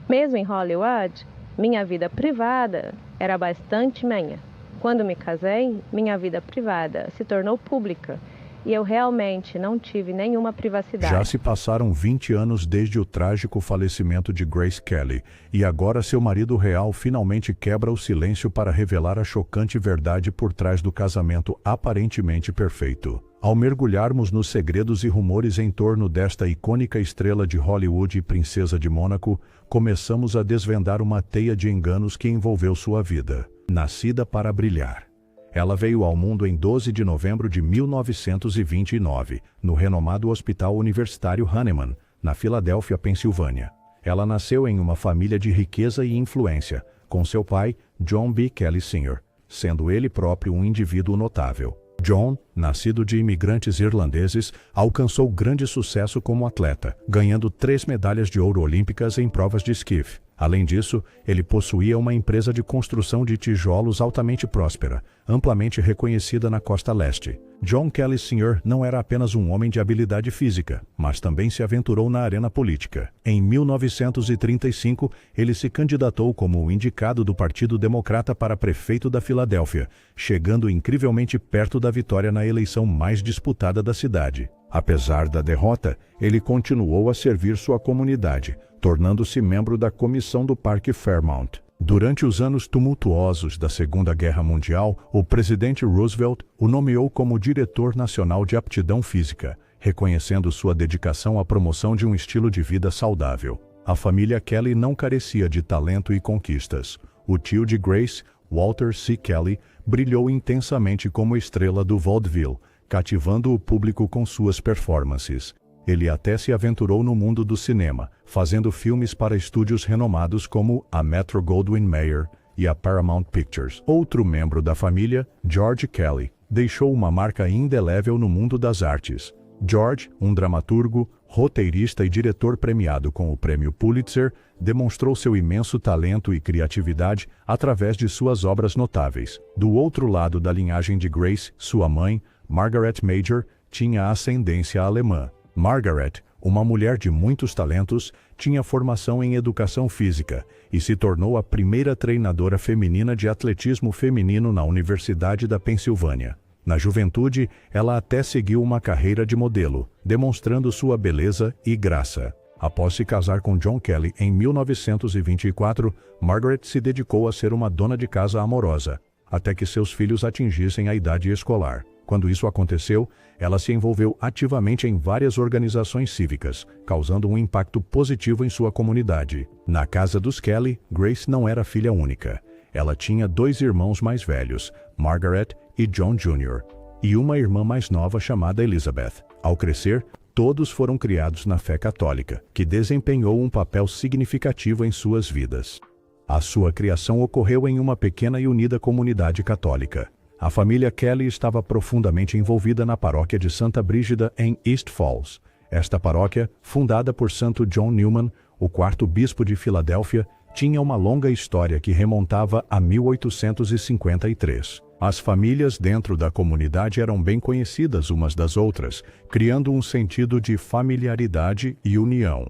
Mesmo em Hollywood, minha vida privada era bastante minha. Quando me casei, minha vida privada se tornou pública e eu realmente não tive nenhuma privacidade. Já se passaram 20 anos desde o trágico falecimento de Grace Kelly e agora seu marido real finalmente quebra o silêncio para revelar a chocante verdade por trás do casamento aparentemente perfeito. Ao mergulharmos nos segredos e rumores em torno desta icônica estrela de Hollywood e princesa de Mônaco, começamos a desvendar uma teia de enganos que envolveu sua vida. Nascida para brilhar. Ela veio ao mundo em 12 de novembro de 1929, no renomado Hospital Universitário Hahnemann, na Filadélfia, Pensilvânia. Ela nasceu em uma família de riqueza e influência, com seu pai, John B. Kelly Sr., sendo ele próprio um indivíduo notável. John, nascido de imigrantes irlandeses, alcançou grande sucesso como atleta, ganhando 3 medalhas de ouro olímpicas em provas de esquife. Além disso, ele possuía uma empresa de construção de tijolos altamente próspera, amplamente reconhecida na costa leste. John Kelly Sr. não era apenas um homem de habilidade física, mas também se aventurou na arena política. Em 1935, ele se candidatou como o indicado do Partido Democrata para prefeito da Filadélfia, chegando incrivelmente perto da vitória na eleição mais disputada da cidade. Apesar da derrota, ele continuou a servir sua comunidade, tornando-se membro da comissão do Parque Fairmount. Durante os anos tumultuosos da Segunda Guerra Mundial, o presidente Roosevelt o nomeou como diretor nacional de aptidão física, reconhecendo sua dedicação à promoção de um estilo de vida saudável. A família Kelly não carecia de talento e conquistas. O tio de Grace, Walter C. Kelly, brilhou intensamente como estrela do vaudeville, cativando o público com suas performances. Ele até se aventurou no mundo do cinema, fazendo filmes para estúdios renomados como a Metro-Goldwyn-Mayer e a Paramount Pictures. Outro membro da família, George Kelly, deixou uma marca indelével no mundo das artes. George, um dramaturgo, roteirista e diretor premiado com o prêmio Pulitzer, demonstrou seu imenso talento e criatividade através de suas obras notáveis. Do outro lado da linhagem de Grace, sua mãe, Margaret Major, tinha ascendência alemã. Margaret, uma mulher de muitos talentos, tinha formação em educação física e se tornou a primeira treinadora feminina de atletismo feminino na Universidade da Pensilvânia. Na juventude, ela até seguiu uma carreira de modelo, demonstrando sua beleza e graça. Após se casar com John Kelly em 1924, Margaret se dedicou a ser uma dona de casa amorosa, até que seus filhos atingissem a idade escolar. Quando isso aconteceu, ela se envolveu ativamente em várias organizações cívicas, causando um impacto positivo em sua comunidade. Na casa dos Kelly, Grace não era filha única. Ela tinha 2 irmãos mais velhos, Margaret e John Jr., e uma irmã mais nova chamada Elizabeth. Ao crescer, todos foram criados na fé católica, que desempenhou um papel significativo em suas vidas. A sua criação ocorreu em uma pequena e unida comunidade católica. A família Kelly estava profundamente envolvida na paróquia de Santa Brígida em East Falls. Esta paróquia, fundada por Santo John Newman, o 4º bispo de Filadélfia, tinha uma longa história que remontava a 1853. As famílias dentro da comunidade eram bem conhecidas umas das outras, criando um sentido de familiaridade e união.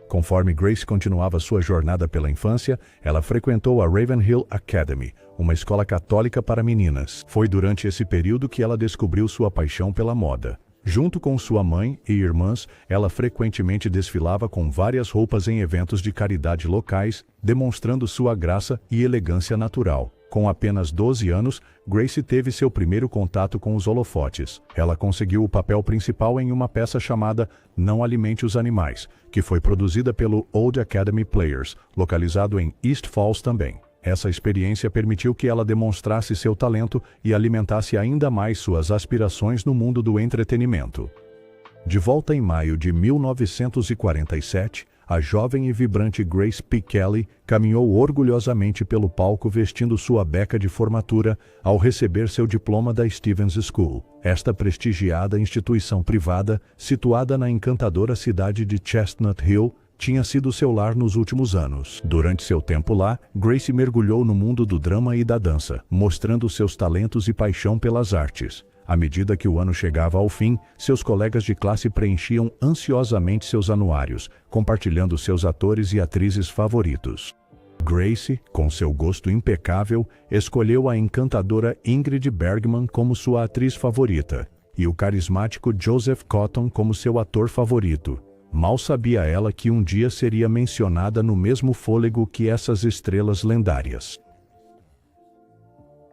Conforme Grace continuava sua jornada pela infância, ela frequentou a Ravenhill Academy, uma escola católica para meninas. Foi durante esse período que ela descobriu sua paixão pela moda. Junto com sua mãe e irmãs, ela frequentemente desfilava com várias roupas em eventos de caridade locais, demonstrando sua graça e elegância natural. Com apenas 12 anos, Grace teve seu primeiro contato com os holofotes. Ela conseguiu o papel principal em uma peça chamada Não Alimente os Animais, que foi produzida pelo Old Academy Players, localizado em East Falls também. Essa experiência permitiu que ela demonstrasse seu talento e alimentasse ainda mais suas aspirações no mundo do entretenimento. De volta em maio de 1947, a jovem e vibrante Grace P. Kelly caminhou orgulhosamente pelo palco vestindo sua beca de formatura ao receber seu diploma da Stevens School. Esta prestigiada instituição privada, situada na encantadora cidade de Chestnut Hill, tinha sido seu lar nos últimos anos. Durante seu tempo lá, Grace mergulhou no mundo do drama e da dança, mostrando seus talentos e paixão pelas artes. À medida que o ano chegava ao fim, seus colegas de classe preenchiam ansiosamente seus anuários, compartilhando seus atores e atrizes favoritos. Grace, com seu gosto impecável, escolheu a encantadora Ingrid Bergman como sua atriz favorita e o carismático Joseph Cotton como seu ator favorito. Mal sabia ela que um dia seria mencionada no mesmo fôlego que essas estrelas lendárias.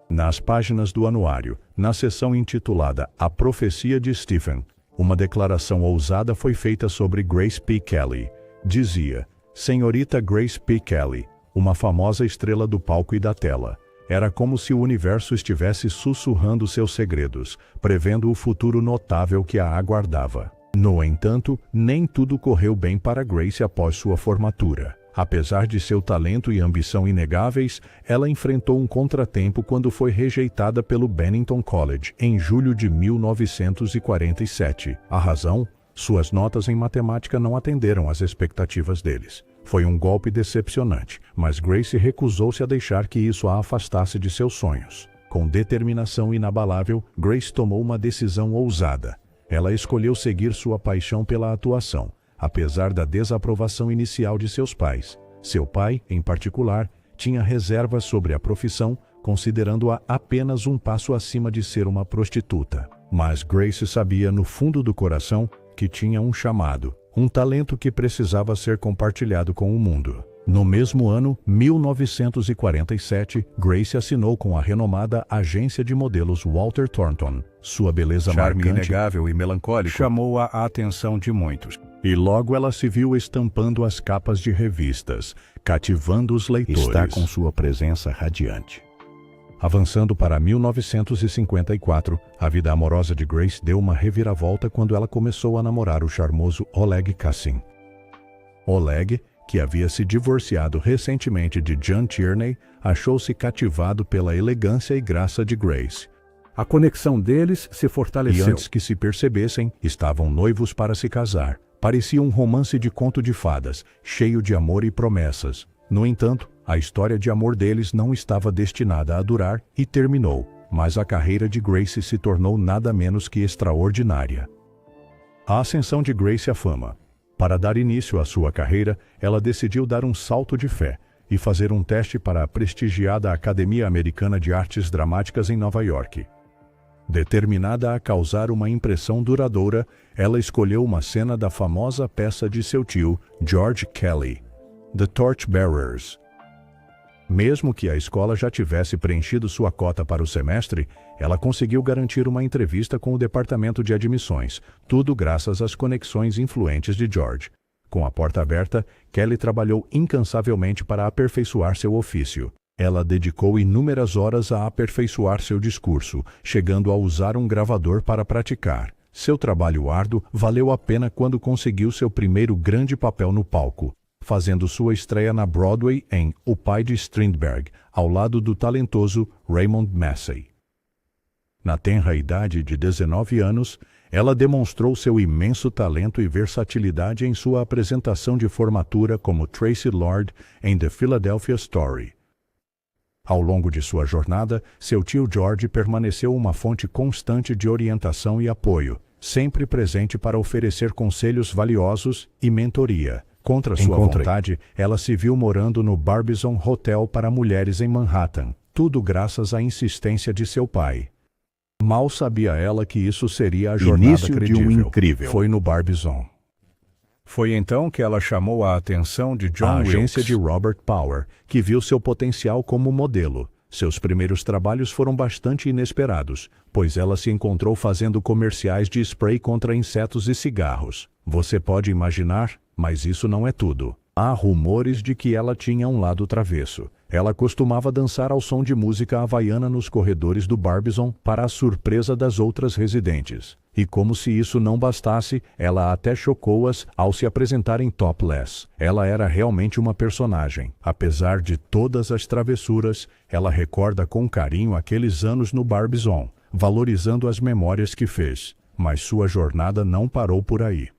Nas páginas do anuário, na seção intitulada A Profecia de Stephen, uma declaração ousada foi feita sobre Grace P. Kelly. Dizia: Senhorita Grace P. Kelly, uma famosa estrela do palco e da tela. Era como se o universo estivesse sussurrando seus segredos, prevendo o futuro notável que a aguardava. No entanto, nem tudo correu bem para Grace após sua formatura. Apesar de seu talento e ambição inegáveis, ela enfrentou um contratempo quando foi rejeitada pelo Bennington College em julho de 1947. A razão? Suas notas em matemática não atenderam às expectativas deles. Foi um golpe decepcionante, mas Grace recusou-se a deixar que isso a afastasse de seus sonhos. Com determinação inabalável, Grace tomou uma decisão ousada. Ela escolheu seguir sua paixão pela atuação, apesar da desaprovação inicial de seus pais. Seu pai, em particular, tinha reservas sobre a profissão, considerando-a apenas um passo acima de ser uma prostituta. Mas Grace sabia no fundo do coração que tinha um chamado, um talento que precisava ser compartilhado com o mundo. No mesmo ano, 1947, Grace assinou com a renomada agência de modelos Walter Thornton. Sua beleza marcante, inegável e melancólico chamou a atenção de muitos. E logo ela se viu estampando as capas de revistas, cativando os leitores. Está com sua presença radiante. Avançando para 1954, a vida amorosa de Grace deu uma reviravolta quando ela começou a namorar o charmoso Oleg Kassin. Oleg, que havia se divorciado recentemente de John Tierney, achou-se cativado pela elegância e graça de Grace. A conexão deles se fortaleceu. E antes que se percebessem, estavam noivos para se casar. Parecia um romance de conto de fadas, cheio de amor e promessas. No entanto, a história de amor deles não estava destinada a durar e terminou, mas a carreira de Grace se tornou nada menos que extraordinária. A ascensão de Grace à fama. Para dar início à sua carreira, ela decidiu dar um salto de fé e fazer um teste para a prestigiada Academia Americana de Artes Dramáticas em Nova York. Determinada a causar uma impressão duradoura, ela escolheu uma cena da famosa peça de seu tio, George Kelly, The Torchbearers. Mesmo que a escola já tivesse preenchido sua cota para o semestre, ela conseguiu garantir uma entrevista com o departamento de admissões, tudo graças às conexões influentes de George. Com a porta aberta, Kelly trabalhou incansavelmente para aperfeiçoar seu ofício. Ela dedicou inúmeras horas a aperfeiçoar seu discurso, chegando a usar um gravador para praticar. Seu trabalho árduo valeu a pena quando conseguiu seu primeiro grande papel no palco, fazendo sua estreia na Broadway em O Pai de Strindberg, ao lado do talentoso Raymond Massey. Na tenra idade de 19 anos, ela demonstrou seu imenso talento e versatilidade em sua apresentação de formatura como Tracy Lord em The Philadelphia Story. Ao longo de sua jornada, seu tio George permaneceu uma fonte constante de orientação e apoio, sempre presente para oferecer conselhos valiosos e mentoria. Contra sua vontade, ela se viu morando no Barbizon Hotel para mulheres em Manhattan, tudo graças à insistência de seu pai. Mal sabia ela que isso seria a jornada Início credível. de um incrível. Foi no Barbizon. Foi então que ela chamou a atenção de John Wilkes, agência de Robert Power, que viu seu potencial como modelo. Seus primeiros trabalhos foram bastante inesperados, pois ela se encontrou fazendo comerciais de spray contra insetos e cigarros. Você pode imaginar, mas isso não é tudo. Há rumores de que ela tinha um lado travesso. Ela costumava dançar ao som de música havaiana nos corredores do Barbizon para a surpresa das outras residentes. E como se isso não bastasse, ela até chocou-as ao se apresentar em topless. Ela era realmente uma personagem. Apesar de todas as travessuras, ela recorda com carinho aqueles anos no Barbizon, valorizando as memórias que fez. Mas sua jornada não parou por aí.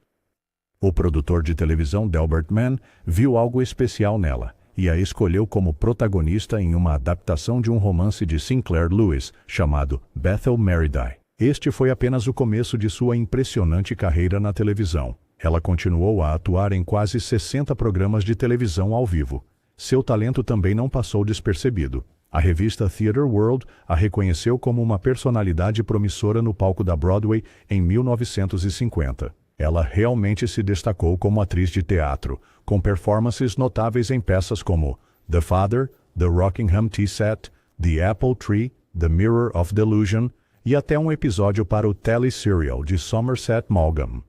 O produtor de televisão Delbert Mann viu algo especial nela e a escolheu como protagonista em uma adaptação de um romance de Sinclair Lewis chamado Bethel Merriday. Este foi apenas o começo de sua impressionante carreira na televisão. Ela continuou a atuar em quase 60 programas de televisão ao vivo. Seu talento também não passou despercebido. A revista Theatre World a reconheceu como uma personalidade promissora no palco da Broadway em 1950. Ela realmente se destacou como atriz de teatro, com performances notáveis em peças como The Father, The Rockingham Tea Set, The Apple Tree, The Mirror of Delusion e até um episódio para o teleserial de Somerset Maugham.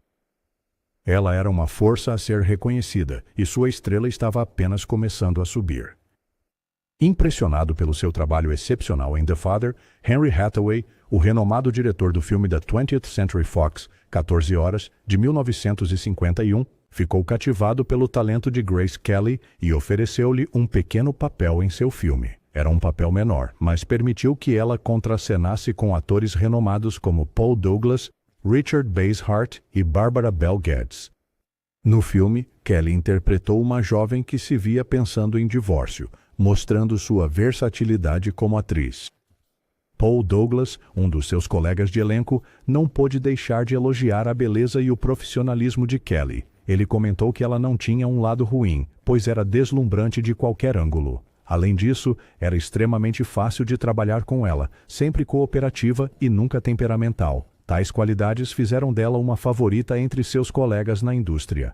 Ela era uma força a ser reconhecida e sua estrela estava apenas começando a subir. Impressionado pelo seu trabalho excepcional em The Father, Henry Hathaway, o renomado diretor do filme da 20th Century Fox, 14 Horas, de 1951, ficou cativado pelo talento de Grace Kelly e ofereceu-lhe um pequeno papel em seu filme. Era um papel menor, mas permitiu que ela contracenasse com atores renomados como Paul Douglas, Richard Basehart e Barbara Bel Geddes. No filme, Kelly interpretou uma jovem que se via pensando em divórcio, mostrando sua versatilidade como atriz. Paul Douglas, um dos seus colegas de elenco, não pôde deixar de elogiar a beleza e o profissionalismo de Kelly. Ele comentou que ela não tinha um lado ruim, pois era deslumbrante de qualquer ângulo. Além disso, era extremamente fácil de trabalhar com ela, sempre cooperativa e nunca temperamental. Tais qualidades fizeram dela uma favorita entre seus colegas na indústria.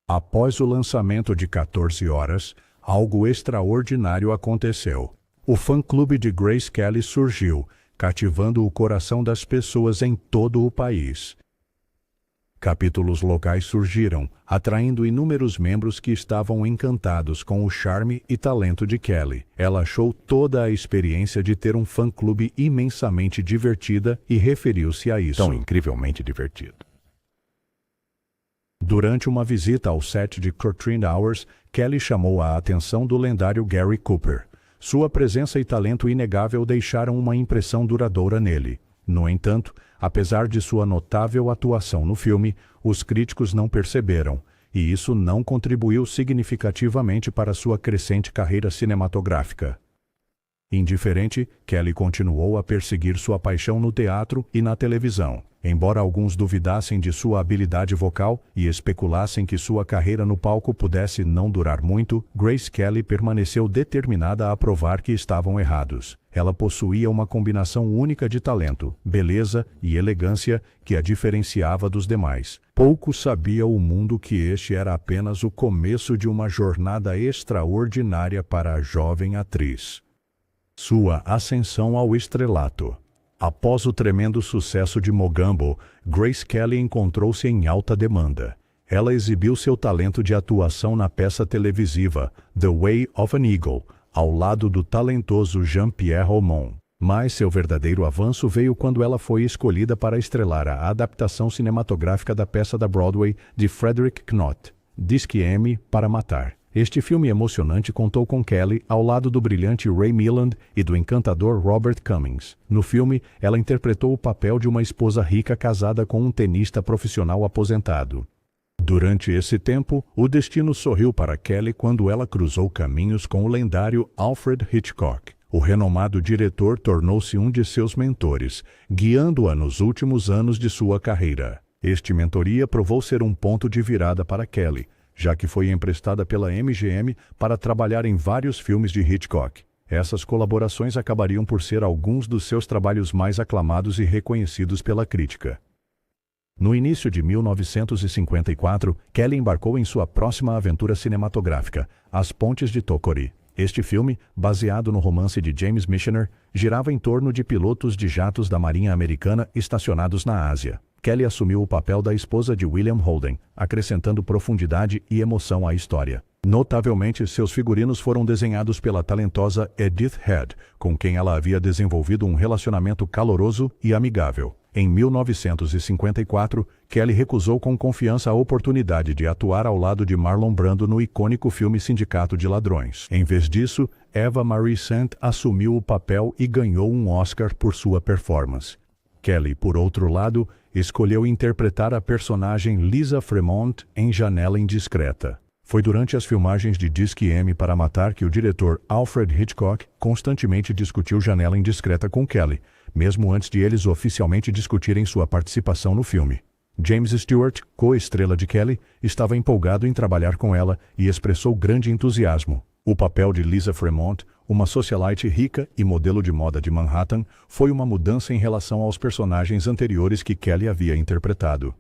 Após o lançamento de 14 Horas, algo extraordinário aconteceu. O fã-clube de Grace Kelly surgiu, cativando o coração das pessoas em todo o país. Capítulos locais surgiram, atraindo inúmeros membros que estavam encantados com o charme e talento de Kelly. Ela achou toda a experiência de ter um fã-clube imensamente divertida e referiu-se a isso. Tão incrivelmente divertido. Durante uma visita ao set de Curtain Hours, Kelly chamou a atenção do lendário Gary Cooper. Sua presença e talento inegável deixaram uma impressão duradoura nele. No entanto, apesar de sua notável atuação no filme, os críticos não perceberam, e isso não contribuiu significativamente para sua crescente carreira cinematográfica. Indiferente, Kelly continuou a perseguir sua paixão no teatro e na televisão. Embora alguns duvidassem de sua habilidade vocal e especulassem que sua carreira no palco pudesse não durar muito, Grace Kelly permaneceu determinada a provar que estavam errados. Ela possuía uma combinação única de talento, beleza e elegância que a diferenciava dos demais. Pouco sabia o mundo que este era apenas o começo de uma jornada extraordinária para a jovem atriz. Sua ascensão ao estrelato. Após o tremendo sucesso de Mogambo, Grace Kelly encontrou-se em alta demanda. Ela exibiu seu talento de atuação na peça televisiva The Way of an Eagle, ao lado do talentoso Jean-Pierre Aumont. Mas seu verdadeiro avanço veio quando ela foi escolhida para estrelar a adaptação cinematográfica da peça da Broadway de Frederick Knott, Disque M para Matar. Este filme emocionante contou com Kelly ao lado do brilhante Ray Milland e do encantador Robert Cummings. No filme, ela interpretou o papel de uma esposa rica casada com um tenista profissional aposentado. Durante esse tempo, o destino sorriu para Kelly quando ela cruzou caminhos com o lendário Alfred Hitchcock. O renomado diretor tornou-se um de seus mentores, guiando-a nos últimos anos de sua carreira. Este mentoria provou ser um ponto de virada para Kelly, já que foi emprestada pela MGM para trabalhar em vários filmes de Hitchcock. Essas colaborações acabariam por ser alguns dos seus trabalhos mais aclamados e reconhecidos pela crítica. No início de 1954, Kelly embarcou em sua próxima aventura cinematográfica, As Pontes de Tokori. Este filme, baseado no romance de James Michener, girava em torno de pilotos de jatos da Marinha Americana estacionados na Ásia. Kelly assumiu o papel da esposa de William Holden, acrescentando profundidade e emoção à história. Notavelmente, seus figurinos foram desenhados pela talentosa Edith Head, com quem ela havia desenvolvido um relacionamento caloroso e amigável. Em 1954, Kelly recusou com confiança a oportunidade de atuar ao lado de Marlon Brando no icônico filme Sindicato de Ladrões. Em vez disso, Eva Marie Saint assumiu o papel e ganhou um Oscar por sua performance. Kelly, por outro lado, escolheu interpretar a personagem Lisa Fremont em Janela Indiscreta. Foi durante as filmagens de Disque M para Matar que o diretor Alfred Hitchcock constantemente discutiu Janela Indiscreta com Kelly, mesmo antes de eles oficialmente discutirem sua participação no filme. James Stewart, co-estrela de Kelly, estava empolgado em trabalhar com ela e expressou grande entusiasmo. O papel de Lisa Fremont, uma socialite rica e modelo de moda de Manhattan, foi uma mudança em relação aos personagens anteriores que Kelly havia interpretado.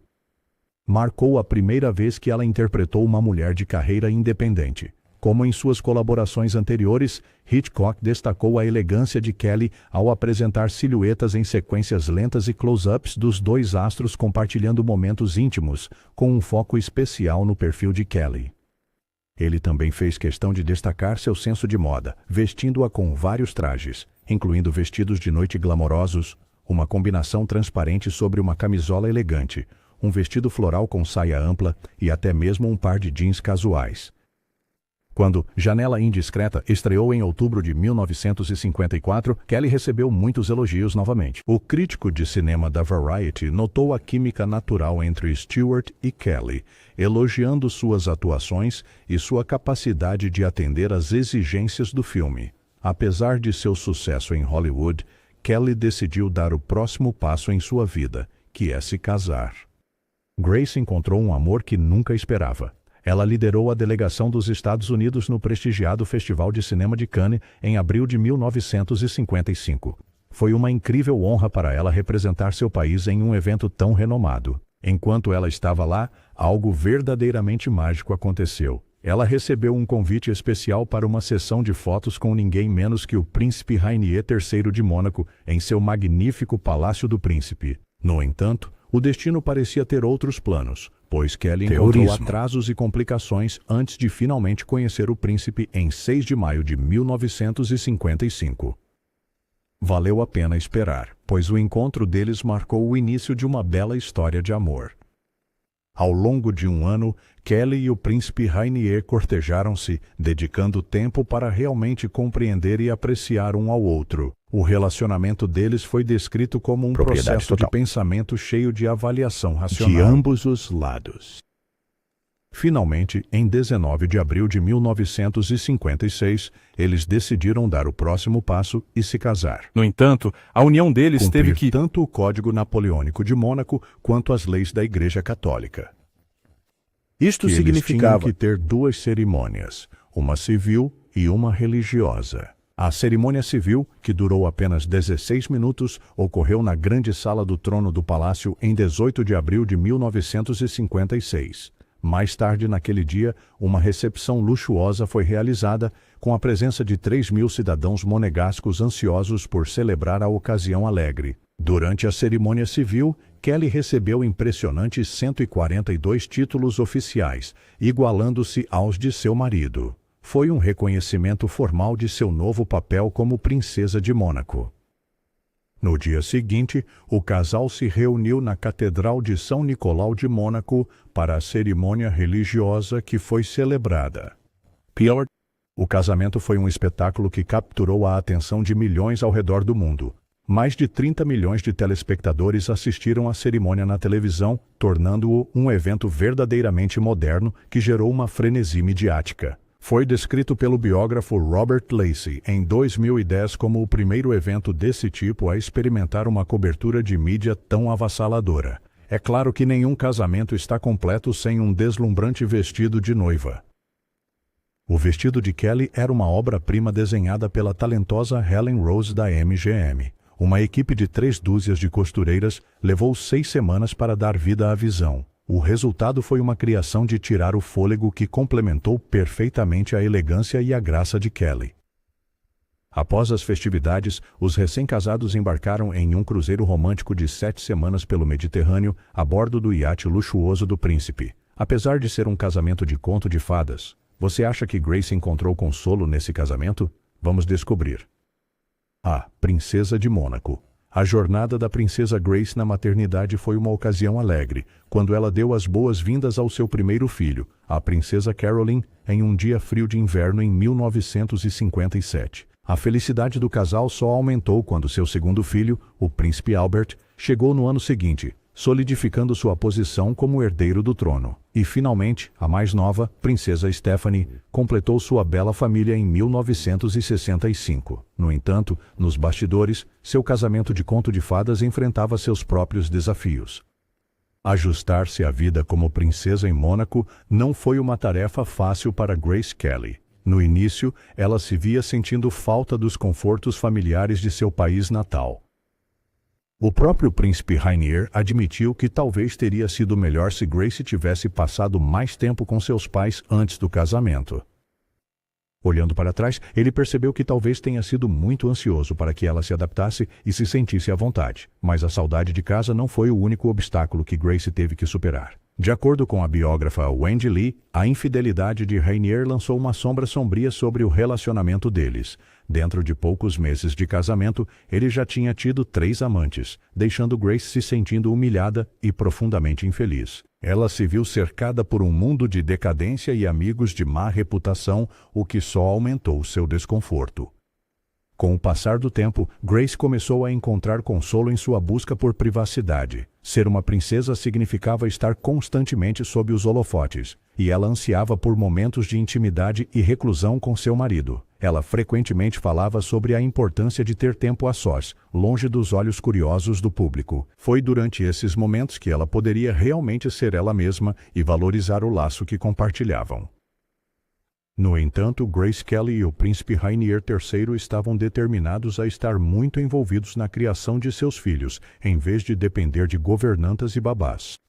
Marcou a primeira vez que ela interpretou uma mulher de carreira independente. Como em suas colaborações anteriores, Hitchcock destacou a elegância de Kelly ao apresentar silhuetas em sequências lentas e close-ups dos dois astros compartilhando momentos íntimos, com um foco especial no perfil de Kelly. Ele também fez questão de destacar seu senso de moda, vestindo-a com vários trajes, incluindo vestidos de noite glamourosos, uma combinação transparente sobre uma camisola elegante, um vestido floral com saia ampla e até mesmo um par de jeans casuais. Quando Janela Indiscreta estreou em outubro de 1954, Kelly recebeu muitos elogios novamente. O crítico de cinema da Variety notou a química natural entre Stewart e Kelly, elogiando suas atuações e sua capacidade de atender às exigências do filme. Apesar de seu sucesso em Hollywood, Kelly decidiu dar o próximo passo em sua vida, que é se casar. Grace encontrou um amor que nunca esperava. Ela liderou a delegação dos Estados Unidos no prestigiado Festival de Cinema de Cannes em abril de 1955. Foi uma incrível honra para ela representar seu país em um evento tão renomado. Enquanto ela estava lá, algo verdadeiramente mágico aconteceu. Ela recebeu um convite especial para uma sessão de fotos com ninguém menos que o Príncipe Rainier III de Mônaco em seu magnífico Palácio do Príncipe. No entanto, o destino parecia ter outros planos, pois Kelly encontrou atrasos e complicações antes de finalmente conhecer o príncipe em 6 de maio de 1955. Valeu a pena esperar, pois o encontro deles marcou o início de uma bela história de amor. Ao longo de um ano, Kelly e o príncipe Rainier cortejaram-se, dedicando tempo para realmente compreender e apreciar um ao outro. O relacionamento deles foi descrito como um processo de pensamento cheio de avaliação racional de ambos os lados. Finalmente, em 19 de abril de 1956, eles decidiram dar o próximo passo e se casar. No entanto, a união deles teve que tanto o Código Napoleônico de Mônaco quanto as leis da Igreja Católica. Isto Eles significava tinham que ter duas cerimônias, uma civil e uma religiosa. A cerimônia civil, que durou apenas 16 minutos, ocorreu na grande sala do trono do palácio em 18 de abril de 1956. Mais tarde naquele dia, uma recepção luxuosa foi realizada, com a presença de 3.000 cidadãos monegascos ansiosos por celebrar a ocasião alegre. Durante a cerimônia civil, Kelly recebeu impressionantes 142 títulos oficiais, igualando-se aos de seu marido. Foi um reconhecimento formal de seu novo papel como princesa de Mônaco. No dia seguinte, o casal se reuniu na Catedral de São Nicolau de Mônaco para a cerimônia religiosa que foi celebrada. O casamento foi um espetáculo que capturou a atenção de milhões ao redor do mundo. Mais de 30 milhões de telespectadores assistiram à cerimônia na televisão, tornando-o um evento verdadeiramente moderno que gerou uma frenesi midiática. Foi descrito pelo biógrafo Robert Lacey em 2010 como o primeiro evento desse tipo a experimentar uma cobertura de mídia tão avassaladora. É claro que nenhum casamento está completo sem um deslumbrante vestido de noiva. O vestido de Kelly era uma obra-prima desenhada pela talentosa Helen Rose da MGM. Uma equipe de 3 dúzias de costureiras levou 6 semanas para dar vida à visão. O resultado foi uma criação de tirar o fôlego que complementou perfeitamente a elegância e a graça de Kelly. Após as festividades, os recém-casados embarcaram em um cruzeiro romântico de 7 semanas pelo Mediterrâneo, a bordo do iate luxuoso do príncipe. Apesar de ser um casamento de conto de fadas, você acha que Grace encontrou consolo nesse casamento? Vamos descobrir. A Princesa de Mônaco. A jornada da princesa Grace na maternidade foi uma ocasião alegre, quando ela deu as boas-vindas ao seu primeiro filho, a princesa Caroline, em um dia frio de inverno em 1957. A felicidade do casal só aumentou quando seu segundo filho, o príncipe Albert, chegou no ano seguinte, solidificando sua posição como herdeiro do trono. E, finalmente, a mais nova, Princesa Stephanie, completou sua bela família em 1965. No entanto, nos bastidores, seu casamento de conto de fadas enfrentava seus próprios desafios. Ajustar-se à vida como princesa em Mônaco não foi uma tarefa fácil para Grace Kelly. No início, ela se via sentindo falta dos confortos familiares de seu país natal. O próprio príncipe Rainier admitiu que talvez teria sido melhor se Grace tivesse passado mais tempo com seus pais antes do casamento. Olhando para trás, ele percebeu que talvez tenha sido muito ansioso para que ela se adaptasse e se sentisse à vontade, mas a saudade de casa não foi o único obstáculo que Grace teve que superar. De acordo com a biógrafa Wendy Lee, a infidelidade de Rainier lançou uma sombra sombria sobre o relacionamento deles. Dentro de poucos meses de casamento, ele já tinha tido 3 amantes, deixando Grace se sentindo humilhada e profundamente infeliz. Ela se viu cercada por um mundo de decadência e amigos de má reputação, o que só aumentou seu desconforto. Com o passar do tempo, Grace começou a encontrar consolo em sua busca por privacidade. Ser uma princesa significava estar constantemente sob os holofotes, e ela ansiava por momentos de intimidade e reclusão com seu marido. Ela frequentemente falava sobre a importância de ter tempo a sós, longe dos olhos curiosos do público. Foi durante esses momentos que ela poderia realmente ser ela mesma e valorizar o laço que compartilhavam. No entanto, Grace Kelly e o príncipe Rainier III estavam determinados a estar muito envolvidos na criação de seus filhos, em vez de depender de governantas e babás.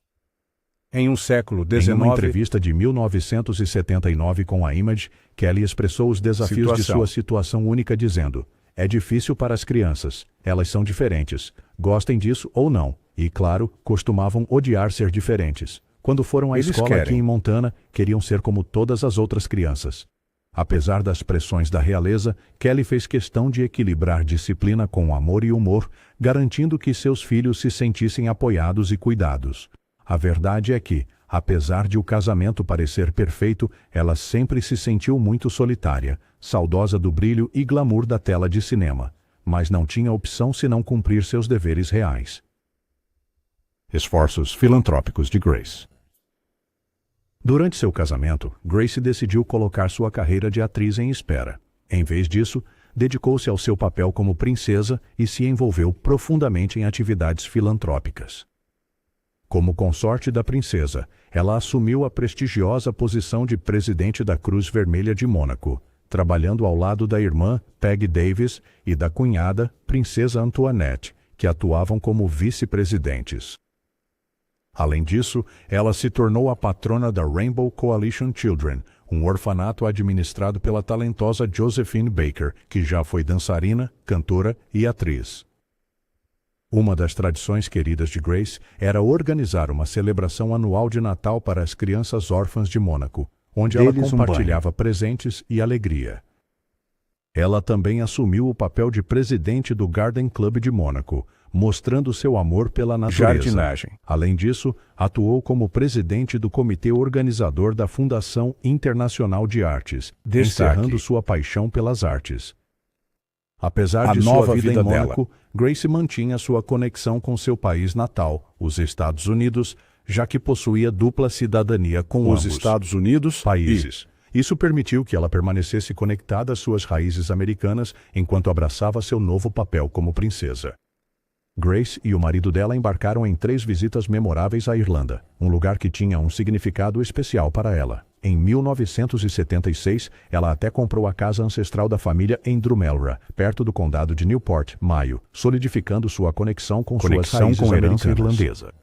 Em um século XIX, Em uma entrevista de 1979 com a Image, Kelly expressou os desafios de sua situação única dizendo: "É difícil para as crianças, elas são diferentes, gostem disso ou não, e claro, costumavam odiar ser diferentes. Quando foram à escola aqui em Montana, queriam ser como todas as outras crianças." Apesar das pressões da realeza, Kelly fez questão de equilibrar disciplina com amor e humor, garantindo que seus filhos se sentissem apoiados e cuidados. A verdade é que, apesar de o casamento parecer perfeito, ela sempre se sentiu muito solitária, saudosa do brilho e glamour da tela de cinema, mas não tinha opção senão cumprir seus deveres reais. Esforços filantrópicos de Grace. Durante seu casamento, Grace decidiu colocar sua carreira de atriz em espera. Em vez disso, dedicou-se ao seu papel como princesa e se envolveu profundamente em atividades filantrópicas. Como consorte da princesa, ela assumiu a prestigiosa posição de presidente da Cruz Vermelha de Mônaco, trabalhando ao lado da irmã, Peggy Davis, e da cunhada, Princesa Antoinette, que atuavam como vice-presidentes. Além disso, ela se tornou a patrona da Rainbow Coalition Children, um orfanato administrado pela talentosa Josephine Baker, que já foi dançarina, cantora e atriz. Uma das tradições queridas de Grace era organizar uma celebração anual de Natal para as crianças órfãs de Mônaco, onde ela compartilhava presentes e alegria. Ela também assumiu o papel de presidente do Garden Club de Mônaco, mostrando seu amor pela natureza. Jardinagem. Além disso, atuou como presidente do comitê organizador da Fundação Internacional de Artes, encerrando sua paixão pelas artes. Apesar de sua vida em Mônaco, Grace mantinha sua conexão com seu país natal, os Estados Unidos, já que possuía dupla cidadania com Os ambos Estados Unidos países. Isso permitiu que ela permanecesse conectada às suas raízes americanas enquanto abraçava seu novo papel como princesa. Grace e o marido dela embarcaram em 3 visitas memoráveis à Irlanda, um lugar que tinha um significado especial para ela. Em 1976, ela até comprou a casa ancestral da família em Drummera, perto do condado de Newport, Mayo, solidificando sua conexão com suas raízes com herança americanas. irlandesa.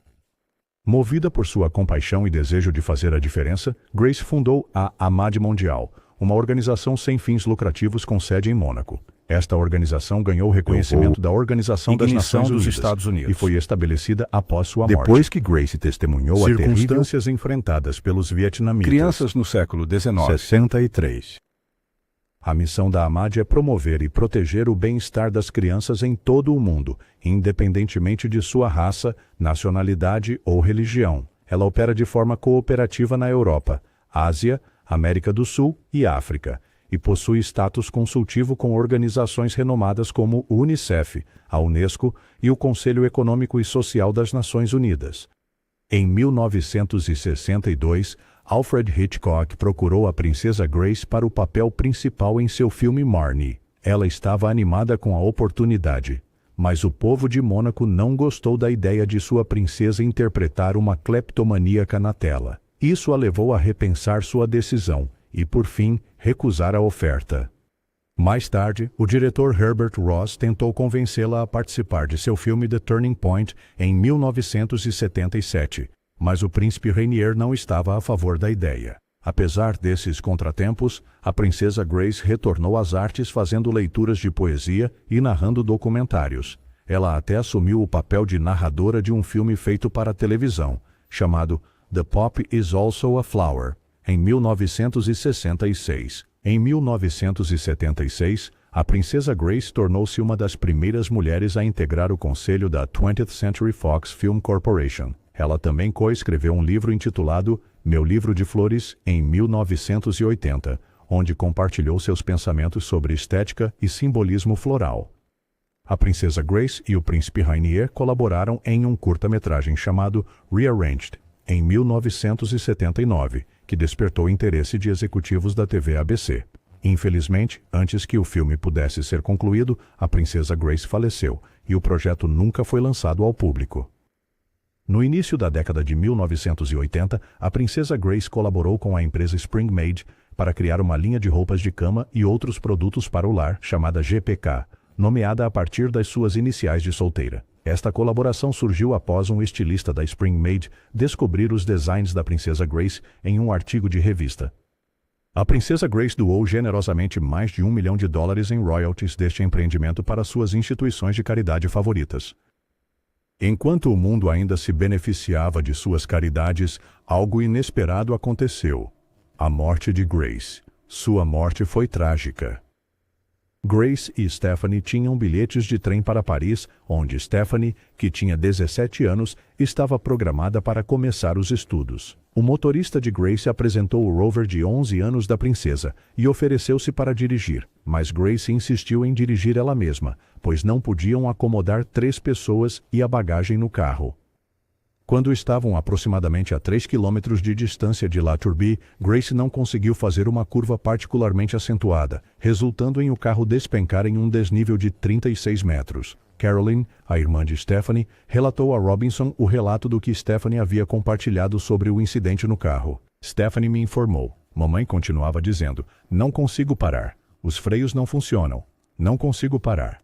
Movida por sua compaixão e desejo de fazer a diferença, Grace fundou a AMAD Mundial, uma organização sem fins lucrativos com sede em Mônaco. Esta organização ganhou o reconhecimento da Organização das Nações dos Unidas Estados Unidos e foi estabelecida após sua morte. Depois que Grace testemunhou a terrível Circunstâncias enfrentadas pelos vietnamitas. Crianças no século XIX. 63. A missão da AMAD é promover e proteger o bem-estar das crianças em todo o mundo, independentemente de sua raça, nacionalidade ou religião. Ela opera de forma cooperativa na Europa, Ásia, América do Sul e África, e possui status consultivo com organizações renomadas como o UNICEF, a Unesco e o Conselho Econômico e Social das Nações Unidas. Em 1962, Alfred Hitchcock procurou a princesa Grace para o papel principal em seu filme Marnie. Ela estava animada com a oportunidade, mas o povo de Mônaco não gostou da ideia de sua princesa interpretar uma cleptomaníaca na tela. Isso a levou a repensar sua decisão e, por fim, recusar a oferta. Mais tarde, o diretor Herbert Ross tentou convencê-la a participar de seu filme The Turning Point em 1977, mas o príncipe Rainier não estava a favor da ideia. Apesar desses contratempos, a princesa Grace retornou às artes fazendo leituras de poesia e narrando documentários. Ela até assumiu o papel de narradora de um filme feito para a televisão, chamado The Poppy is Also a Flower, em 1966. Em 1976, a princesa Grace tornou-se uma das primeiras mulheres a integrar o conselho da 20th Century Fox Film Corporation. Ela também coescreveu um livro intitulado Meu Livro de Flores, em 1980, onde compartilhou seus pensamentos sobre estética e simbolismo floral. A princesa Grace e o príncipe Rainier colaboraram em um curta-metragem chamado Rearranged, em 1979, que despertou interesse de executivos da TV ABC. Infelizmente, antes que o filme pudesse ser concluído, a princesa Grace faleceu e o projeto nunca foi lançado ao público. No início da década de 1980, a princesa Grace colaborou com a empresa Spring Made para criar uma linha de roupas de cama e outros produtos para o lar chamada GPK, nomeada a partir das suas iniciais de solteira. Esta colaboração surgiu após um estilista da Spring Made descobrir os designs da princesa Grace em um artigo de revista. A princesa Grace doou generosamente mais de $1 milhão em royalties deste empreendimento para suas instituições de caridade favoritas. Enquanto o mundo ainda se beneficiava de suas caridades, algo inesperado aconteceu. A morte de Grace. Sua morte foi trágica. Grace e Stephanie tinham bilhetes de trem para Paris, onde Stephanie, que tinha 17 anos, estava programada para começar os estudos. O motorista de Grace apresentou o Rover de 11 anos da princesa e ofereceu-se para dirigir, mas Grace insistiu em dirigir ela mesma, pois não podiam acomodar 3 pessoas e a bagagem no carro. Quando estavam aproximadamente a 3 quilômetros de distância de La Turbie, Grace não conseguiu fazer uma curva particularmente acentuada, resultando em o carro despencar em um desnível de 36 metros. Caroline, a irmã de Stephanie, relatou a Robinson o relato do que Stephanie havia compartilhado sobre o incidente no carro. Stephanie me informou. Mamãe continuava dizendo, não consigo parar. Os freios não funcionam. Não consigo parar.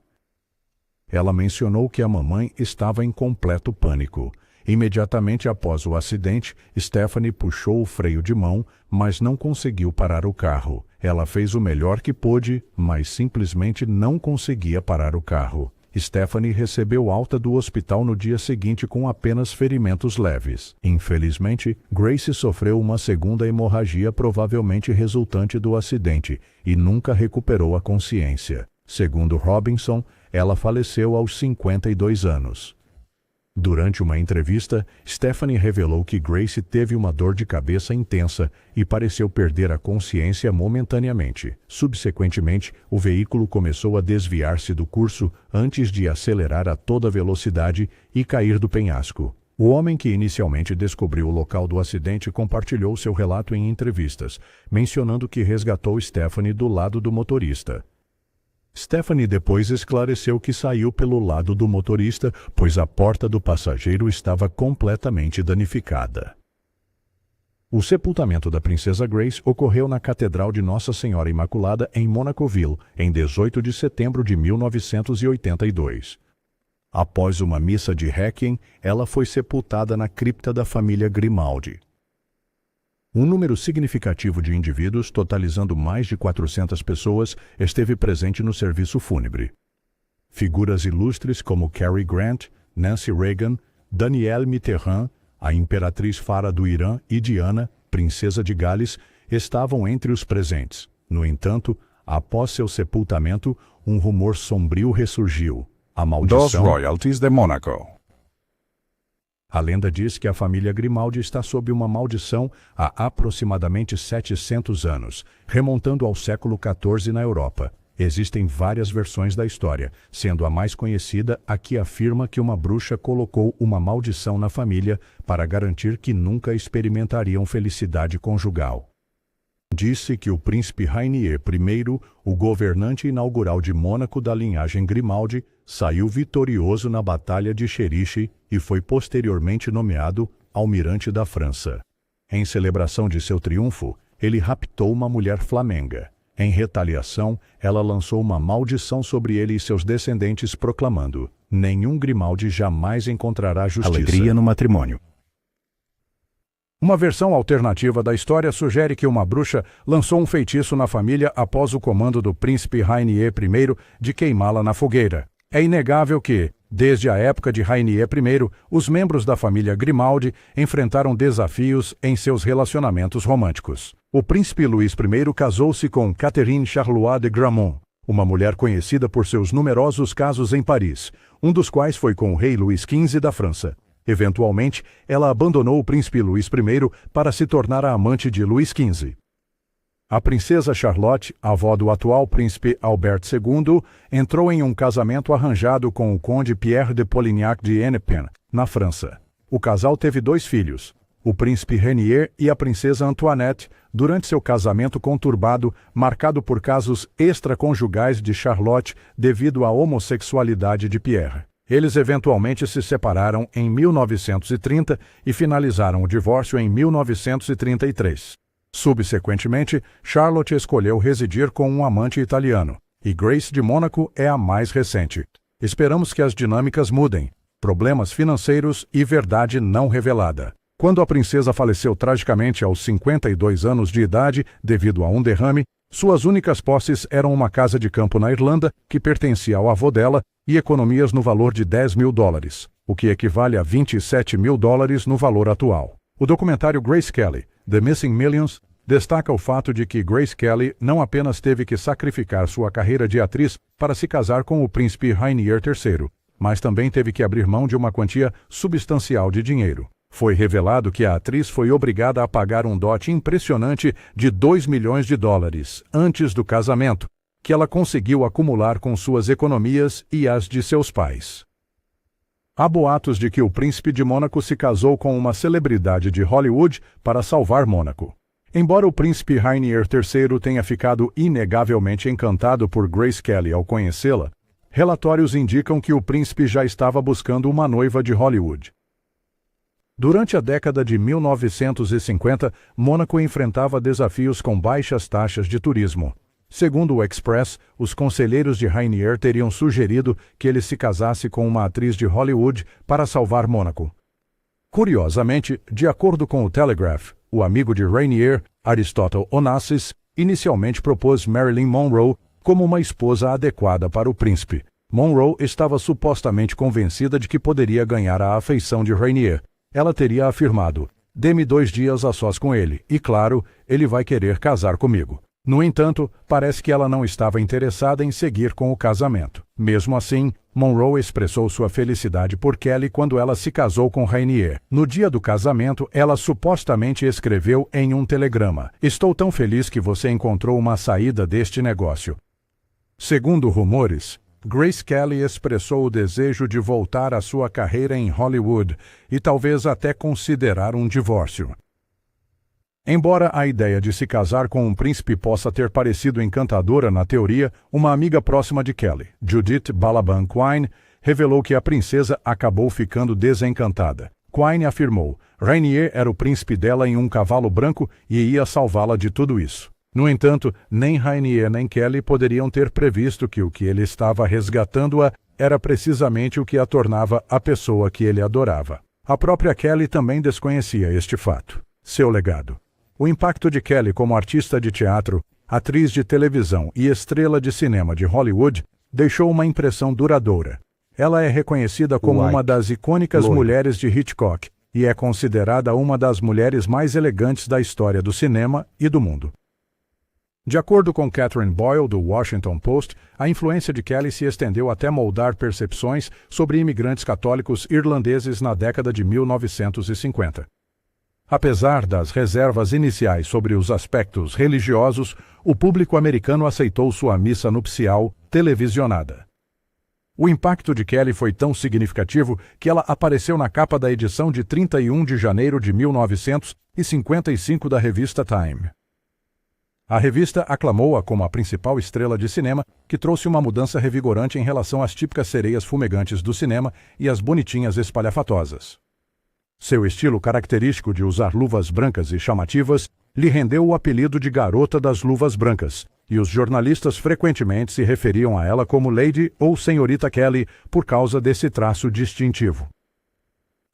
Ela mencionou que a mamãe estava em completo pânico. Imediatamente após o acidente, Stephanie puxou o freio de mão, mas não conseguiu parar o carro. Ela fez o melhor que pôde, mas simplesmente não conseguia parar o carro. Stephanie recebeu alta do hospital no dia seguinte com apenas ferimentos leves. Infelizmente, Grace sofreu uma segunda hemorragia provavelmente resultante do acidente e nunca recuperou a consciência. Segundo Robinson, ela faleceu aos 52 anos. Durante uma entrevista, Stephanie revelou que Grace teve uma dor de cabeça intensa e pareceu perder a consciência momentaneamente. Subsequentemente, o veículo começou a desviar-se do curso antes de acelerar a toda velocidade e cair do penhasco. O homem que inicialmente descobriu o local do acidente compartilhou seu relato em entrevistas, mencionando que resgatou Stephanie do lado do motorista. Stephanie depois esclareceu que saiu pelo lado do motorista, pois a porta do passageiro estava completamente danificada. O sepultamento da princesa Grace ocorreu na Catedral de Nossa Senhora Imaculada em Monacoville, em 18 de setembro de 1982. Após uma missa de Requiem, ela foi sepultada na cripta da família Grimaldi. Um número significativo de indivíduos, totalizando mais de 400 pessoas, esteve presente no serviço fúnebre. Figuras ilustres como Cary Grant, Nancy Reagan, Danielle Mitterrand, a imperatriz Farah do Irã e Diana, princesa de Gales, estavam entre os presentes. No entanto, após seu sepultamento, um rumor sombrio ressurgiu. A maldição dos royalties de Mônaco. A lenda diz que a família Grimaldi está sob uma maldição há aproximadamente 700 anos, remontando ao século XIV na Europa. Existem várias versões da história, sendo a mais conhecida a que afirma que uma bruxa colocou uma maldição na família para garantir que nunca experimentariam felicidade conjugal. Disse que o príncipe Rainier I, o governante inaugural de Mônaco da linhagem Grimaldi, saiu vitorioso na Batalha de Cheriche e foi posteriormente nomeado almirante da França. Em celebração de seu triunfo, ele raptou uma mulher flamenga. Em retaliação, ela lançou uma maldição sobre ele e seus descendentes, proclamando: nenhum Grimaldi jamais encontrará justiça. Alegria no matrimônio. Uma versão alternativa da história sugere que uma bruxa lançou um feitiço na família após o comando do príncipe Rainier I de queimá-la na fogueira. É inegável que, desde a época de Rainier I, os membros da família Grimaldi enfrentaram desafios em seus relacionamentos românticos. O príncipe Luís I casou-se com Catherine Charlois de Gramont, uma mulher conhecida por seus numerosos casos em Paris, um dos quais foi com o rei Luís XV da França. Eventualmente, ela abandonou o príncipe Luís I para se tornar a amante de Luís XV. A princesa Charlotte, avó do atual príncipe Albert II, entrou em um casamento arranjado com o conde Pierre de Polignac de Hennepin, na França. O casal teve 2 filhos, o príncipe Rainier e a princesa Antoinette, durante seu casamento conturbado, marcado por casos extraconjugais de Charlotte devido à homossexualidade de Pierre. Eles eventualmente se separaram em 1930 e finalizaram o divórcio em 1933. Subsequentemente, Charlotte escolheu residir com um amante italiano, e Grace de Mônaco é a mais recente. Esperamos que as dinâmicas mudem. Problemas financeiros e verdade não revelada. Quando a princesa faleceu tragicamente aos 52 anos de idade devido a um derrame, suas únicas posses eram uma casa de campo na Irlanda, que pertencia ao avô dela, e economias no valor de $10.000, o que equivale a $27.000 no valor atual. O documentário Grace Kelly, The Missing Millions, destaca o fato de que Grace Kelly não apenas teve que sacrificar sua carreira de atriz para se casar com o príncipe Rainier III, mas também teve que abrir mão de uma quantia substancial de dinheiro. Foi revelado que a atriz foi obrigada a pagar um dote impressionante de $2 milhões antes do casamento, que ela conseguiu acumular com suas economias e as de seus pais. Há boatos de que o príncipe de Mônaco se casou com uma celebridade de Hollywood para salvar Mônaco. Embora o príncipe Rainier III tenha ficado inegavelmente encantado por Grace Kelly ao conhecê-la, relatórios indicam que o príncipe já estava buscando uma noiva de Hollywood. Durante a década de 1950, Mônaco enfrentava desafios com baixas taxas de turismo. Segundo o Express, os conselheiros de Rainier teriam sugerido que ele se casasse com uma atriz de Hollywood para salvar Mônaco. Curiosamente, de acordo com o Telegraph, o amigo de Rainier, Aristotle Onassis, inicialmente propôs Marilyn Monroe como uma esposa adequada para o príncipe. Monroe estava supostamente convencida de que poderia ganhar a afeição de Rainier. Ela teria afirmado: "Dê-me 2 dias a sós com ele, e claro, ele vai querer casar comigo." No entanto, parece que ela não estava interessada em seguir com o casamento. Mesmo assim, Monroe expressou sua felicidade por Kelly quando ela se casou com Rainier. No dia do casamento, ela supostamente escreveu em um telegrama: "Estou tão feliz que você encontrou uma saída deste negócio." Segundo rumores, Grace Kelly expressou o desejo de voltar à sua carreira em Hollywood e talvez até considerar um divórcio. Embora a ideia de se casar com um príncipe possa ter parecido encantadora na teoria, uma amiga próxima de Kelly, Judith Balaban Quine, revelou que a princesa acabou ficando desencantada. Quine afirmou: Rainier era o príncipe dela em um cavalo branco e ia salvá-la de tudo isso. No entanto, nem Rainier nem Kelly poderiam ter previsto que o que ele estava resgatando-a era precisamente o que a tornava a pessoa que ele adorava. A própria Kelly também desconhecia este fato. Seu legado. O impacto de Kelly como artista de teatro, atriz de televisão e estrela de cinema de Hollywood deixou uma impressão duradoura. Ela é reconhecida como uma das icônicas mulheres de Hitchcock e é considerada uma das mulheres mais elegantes da história do cinema e do mundo. De acordo com Catherine Boyle, do Washington Post, a influência de Kelly se estendeu até moldar percepções sobre imigrantes católicos irlandeses na década de 1950. Apesar das reservas iniciais sobre os aspectos religiosos, o público americano aceitou sua missa nupcial televisionada. O impacto de Kelly foi tão significativo que ela apareceu na capa da edição de 31 de janeiro de 1955 da revista Time. A revista aclamou-a como a principal estrela de cinema, que trouxe uma mudança revigorante em relação às típicas sereias fumegantes do cinema e às bonitinhas espalhafatosas. Seu estilo característico de usar luvas brancas e chamativas lhe rendeu o apelido de Garota das Luvas Brancas, e os jornalistas frequentemente se referiam a ela como Lady ou Senhorita Kelly por causa desse traço distintivo.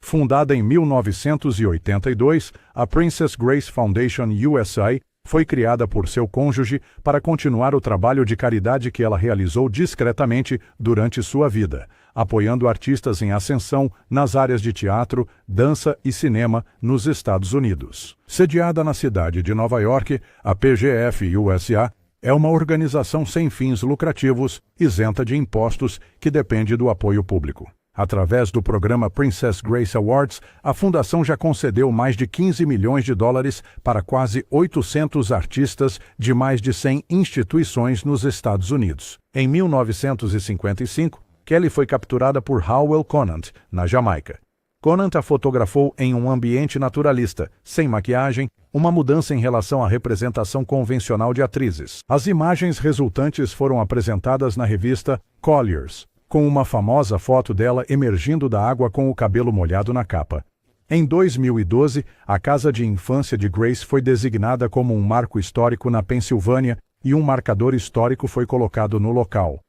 Fundada em 1982, a Princess Grace Foundation USA foi criada por seu cônjuge para continuar o trabalho de caridade que ela realizou discretamente durante sua vida, apoiando artistas em ascensão nas áreas de teatro, dança e cinema nos Estados Unidos. Sediada na cidade de Nova York, a PGF USA é uma organização sem fins lucrativos, isenta de impostos, que depende do apoio público. Através do programa Princess Grace Awards, a fundação já concedeu mais de 15 milhões de dólares para quase 800 artistas de mais de 100 instituições nos Estados Unidos. Em 1955, Kelly foi capturada por Howell Conant, na Jamaica. Conant a fotografou em um ambiente naturalista, sem maquiagem, uma mudança em relação à representação convencional de atrizes. As imagens resultantes foram apresentadas na revista Collier's, com uma famosa foto dela emergindo da água com o cabelo molhado na capa. Em 2012, a casa de infância de Grace foi designada como um marco histórico na Pensilvânia e um marcador histórico foi colocado no local.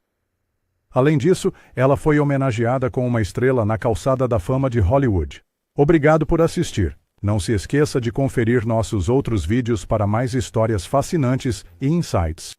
Além disso, ela foi homenageada com uma estrela na Calçada da Fama de Hollywood. Obrigado por assistir. Não se esqueça de conferir nossos outros vídeos para mais histórias fascinantes e insights.